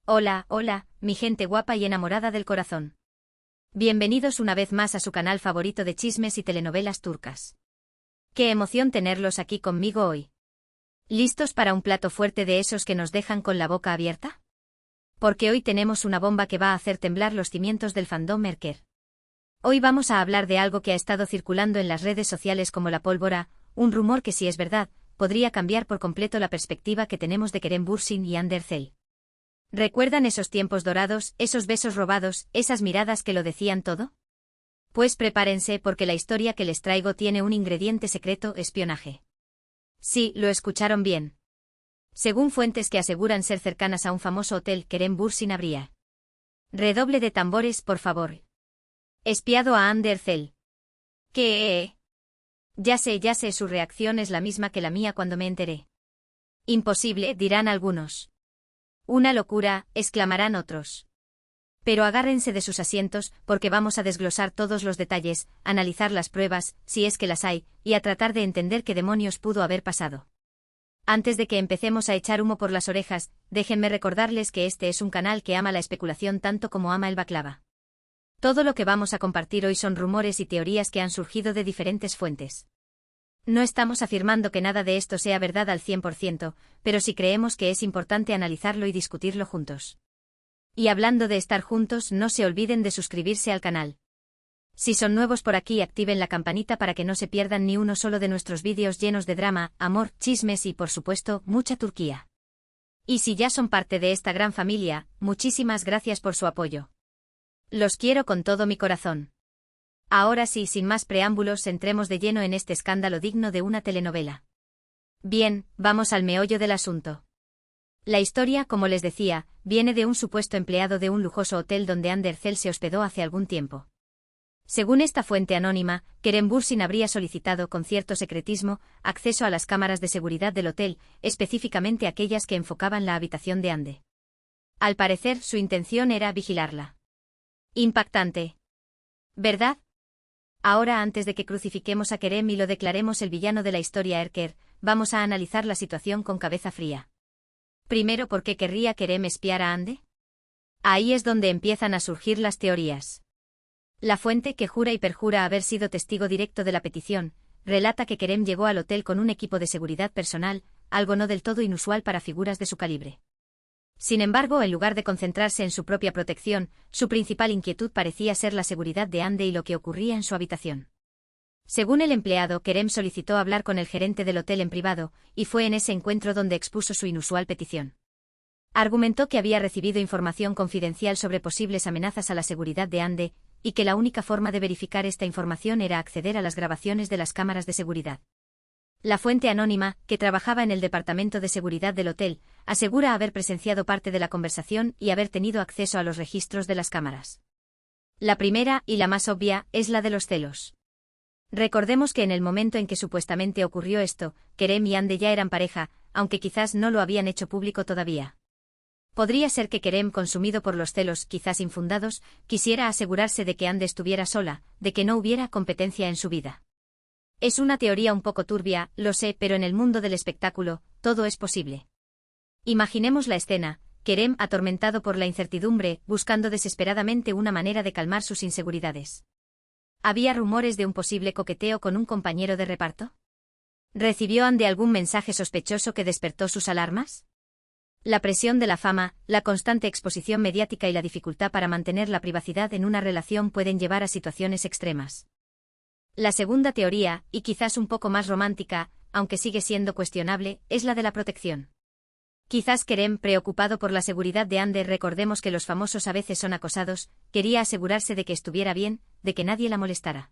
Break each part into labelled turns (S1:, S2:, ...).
S1: Hola, hola, mi gente guapa y enamorada del corazón. Bienvenidos una vez más a su canal favorito de chismes y telenovelas turcas. Qué emoción tenerlos aquí conmigo hoy. ¿Listos para un plato fuerte de esos que nos dejan con la boca abierta? Porque hoy tenemos una bomba que va a hacer temblar los cimientos del fandom Erker. Hoy vamos a hablar de algo que ha estado circulando en las redes sociales como la pólvora, un rumor que, si es verdad, podría cambiar por completo la perspectiva que tenemos de Kerem Bürsin y Hande Erçel. ¿Recuerdan esos tiempos dorados, esos besos robados, esas miradas que lo decían todo? Pues prepárense porque la historia que les traigo tiene un ingrediente secreto: espionaje. Sí, lo escucharon bien. Según fuentes que aseguran ser cercanas a un famoso hotel, Kerem Bürsin habría. Redoble de tambores, por favor. Espiado a Hande Erçel. ¿Qué? Ya sé, su reacción es la misma que la mía cuando me enteré. Imposible, dirán algunos. Una locura, exclamarán otros. Pero agárrense de sus asientos, porque vamos a desglosar todos los detalles, analizar las pruebas, si es que las hay, y a tratar de entender qué demonios pudo haber pasado. Antes de que empecemos a echar humo por las orejas, déjenme recordarles que este es un canal que ama la especulación tanto como ama el baklava. Todo lo que vamos a compartir hoy son rumores y teorías que han surgido de diferentes fuentes. No estamos afirmando que nada de esto sea verdad al 100%, pero sí creemos que es importante analizarlo y discutirlo juntos. Y hablando de estar juntos, no se olviden de suscribirse al canal. Si son nuevos por aquí, activen la campanita para que no se pierdan ni uno solo de nuestros vídeos llenos de drama, amor, chismes y, por supuesto, mucha Turquía. Y si ya son parte de esta gran familia, muchísimas gracias por su apoyo. Los quiero con todo mi corazón. Ahora sí, sin más preámbulos, entremos de lleno en este escándalo digno de una telenovela. Bien, vamos al meollo del asunto. La historia, como les decía, viene de un supuesto empleado de un lujoso hotel donde Hande Erçel se hospedó hace algún tiempo. Según esta fuente anónima, Kerem Bürsin habría solicitado con cierto secretismo acceso a las cámaras de seguridad del hotel, específicamente aquellas que enfocaban la habitación de Hande. Al parecer, su intención era vigilarla. Impactante. ¿Verdad? Ahora, antes de que crucifiquemos a Kerem y lo declaremos el villano de la historia Erker, vamos a analizar la situación con cabeza fría. Primero, ¿por qué querría Kerem espiar a Hande? Ahí es donde empiezan a surgir las teorías. La fuente, que jura y perjura haber sido testigo directo de la petición, relata que Kerem llegó al hotel con un equipo de seguridad personal, algo no del todo inusual para figuras de su calibre. Sin embargo, en lugar de concentrarse en su propia protección, su principal inquietud parecía ser la seguridad de Hande y lo que ocurría en su habitación. Según el empleado, Kerem solicitó hablar con el gerente del hotel en privado, y fue en ese encuentro donde expuso su inusual petición. Argumentó que había recibido información confidencial sobre posibles amenazas a la seguridad de Hande, y que la única forma de verificar esta información era acceder a las grabaciones de las cámaras de seguridad. La fuente anónima, que trabajaba en el departamento de seguridad del hotel, asegura haber presenciado parte de la conversación y haber tenido acceso a los registros de las cámaras. La primera, y la más obvia, es la de los celos. Recordemos que en el momento en que supuestamente ocurrió esto, Kerem y Hande ya eran pareja, aunque quizás no lo habían hecho público todavía. Podría ser que Kerem, consumido por los celos, quizás infundados, quisiera asegurarse de que Hande estuviera sola, de que no hubiera competencia en su vida. Es una teoría un poco turbia, lo sé, pero en el mundo del espectáculo, todo es posible. Imaginemos la escena: Kerem, atormentado por la incertidumbre, buscando desesperadamente una manera de calmar sus inseguridades. ¿Había rumores de un posible coqueteo con un compañero de reparto? ¿Recibió Hande algún mensaje sospechoso que despertó sus alarmas? La presión de la fama, la constante exposición mediática y la dificultad para mantener la privacidad en una relación pueden llevar a situaciones extremas. La segunda teoría, y quizás un poco más romántica, aunque sigue siendo cuestionable, es la de la protección. Quizás Kerem, preocupado por la seguridad de Hande, recordemos que los famosos a veces son acosados, quería asegurarse de que estuviera bien, de que nadie la molestara.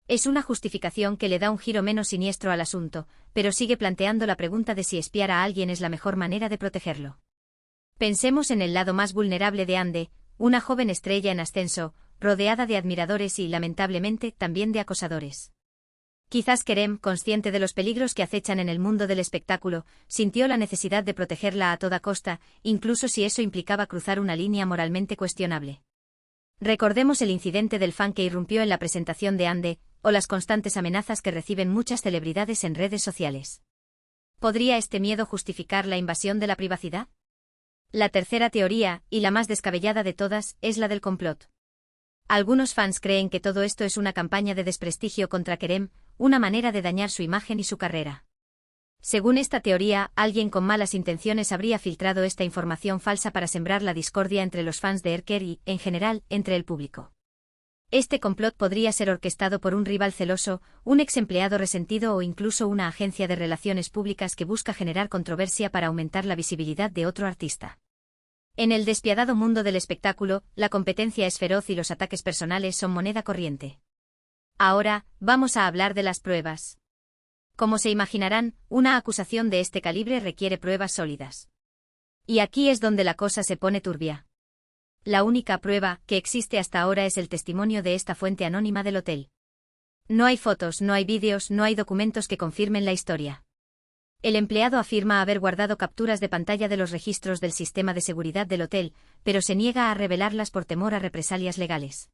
S1: Es una justificación que le da un giro menos siniestro al asunto, pero sigue planteando la pregunta de si espiar a alguien es la mejor manera de protegerlo. Pensemos en el lado más vulnerable de Hande, una joven estrella en ascenso, rodeada de admiradores y, lamentablemente, también de acosadores. Quizás Kerem, consciente de los peligros que acechan en el mundo del espectáculo, sintió la necesidad de protegerla a toda costa, incluso si eso implicaba cruzar una línea moralmente cuestionable. Recordemos el incidente del fan que irrumpió en la presentación de Hande, o las constantes amenazas que reciben muchas celebridades en redes sociales. ¿Podría este miedo justificar la invasión de la privacidad? La tercera teoría, y la más descabellada de todas, es la del complot. Algunos fans creen que todo esto es una campaña de desprestigio contra Kerem, una manera de dañar su imagen y su carrera. Según esta teoría, alguien con malas intenciones habría filtrado esta información falsa para sembrar la discordia entre los fans de Erker y, en general, entre el público. Este complot podría ser orquestado por un rival celoso, un ex empleado resentido o incluso una agencia de relaciones públicas que busca generar controversia para aumentar la visibilidad de otro artista. En el despiadado mundo del espectáculo, la competencia es feroz y los ataques personales son moneda corriente. Ahora, vamos a hablar de las pruebas. Como se imaginarán, una acusación de este calibre requiere pruebas sólidas. Y aquí es donde la cosa se pone turbia. La única prueba que existe hasta ahora es el testimonio de esta fuente anónima del hotel. No hay fotos, no hay vídeos, no hay documentos que confirmen la historia. El empleado afirma haber guardado capturas de pantalla de los registros del sistema de seguridad del hotel, pero se niega a revelarlas por temor a represalias legales.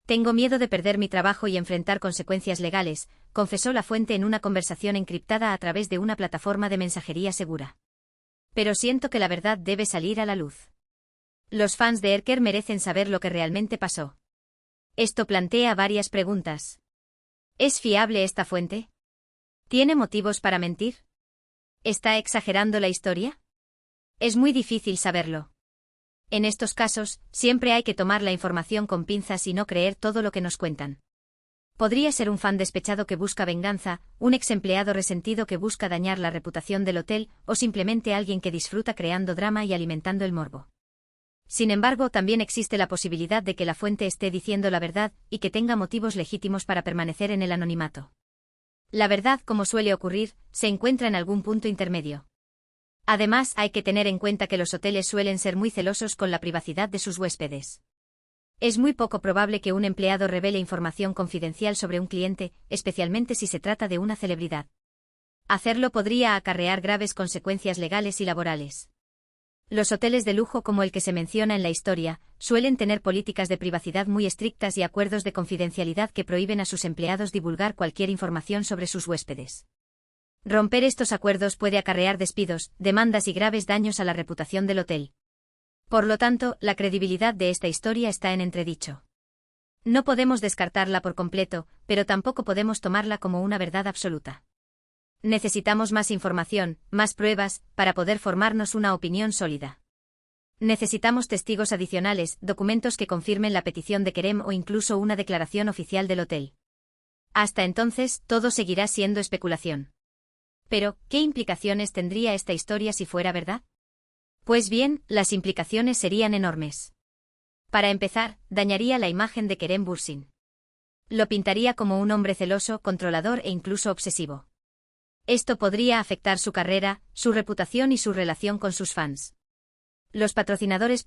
S1: Tengo miedo de perder mi trabajo y enfrentar consecuencias legales, confesó la fuente en una conversación encriptada a través de una plataforma de mensajería segura. Pero siento que la verdad debe salir a la luz. Los fans de Erker merecen saber lo que realmente pasó. Esto plantea varias preguntas. ¿Es fiable esta fuente? ¿Tiene motivos para mentir? ¿Está exagerando la historia? Es muy difícil saberlo. En estos casos, siempre hay que tomar la información con pinzas y no creer todo lo que nos cuentan. Podría ser un fan despechado que busca venganza, un ex empleado resentido que busca dañar la reputación del hotel, o simplemente alguien que disfruta creando drama y alimentando el morbo. Sin embargo, también existe la posibilidad de que la fuente esté diciendo la verdad y que tenga motivos legítimos para permanecer en el anonimato. La verdad, como suele ocurrir, se encuentra en algún punto intermedio. Además, hay que tener en cuenta que los hoteles suelen ser muy celosos con la privacidad de sus huéspedes. Es muy poco probable que un empleado revele información confidencial sobre un cliente, especialmente si se trata de una celebridad. Hacerlo podría acarrear graves consecuencias legales y laborales. Los hoteles de lujo como el que se menciona en la historia, suelen tener políticas de privacidad muy estrictas y acuerdos de confidencialidad que prohíben a sus empleados divulgar cualquier información sobre sus huéspedes. Romper estos acuerdos puede acarrear despidos, demandas y graves daños a la reputación del hotel. Por lo tanto, la credibilidad de esta historia está en entredicho. No podemos descartarla por completo, pero tampoco podemos tomarla como una verdad absoluta. Necesitamos más información, más pruebas, para poder formarnos una opinión sólida. Necesitamos testigos adicionales, documentos que confirmen la petición de Kerem o incluso una declaración oficial del hotel. Hasta entonces, todo seguirá siendo especulación. Pero, ¿qué implicaciones tendría esta historia si fuera verdad? Pues bien, las implicaciones serían enormes. Para empezar, dañaría la imagen de Kerem Bürsin. Lo pintaría como un hombre celoso, controlador e incluso obsesivo. Esto podría afectar su carrera, su reputación y su relación con sus fans. Los patrocinadores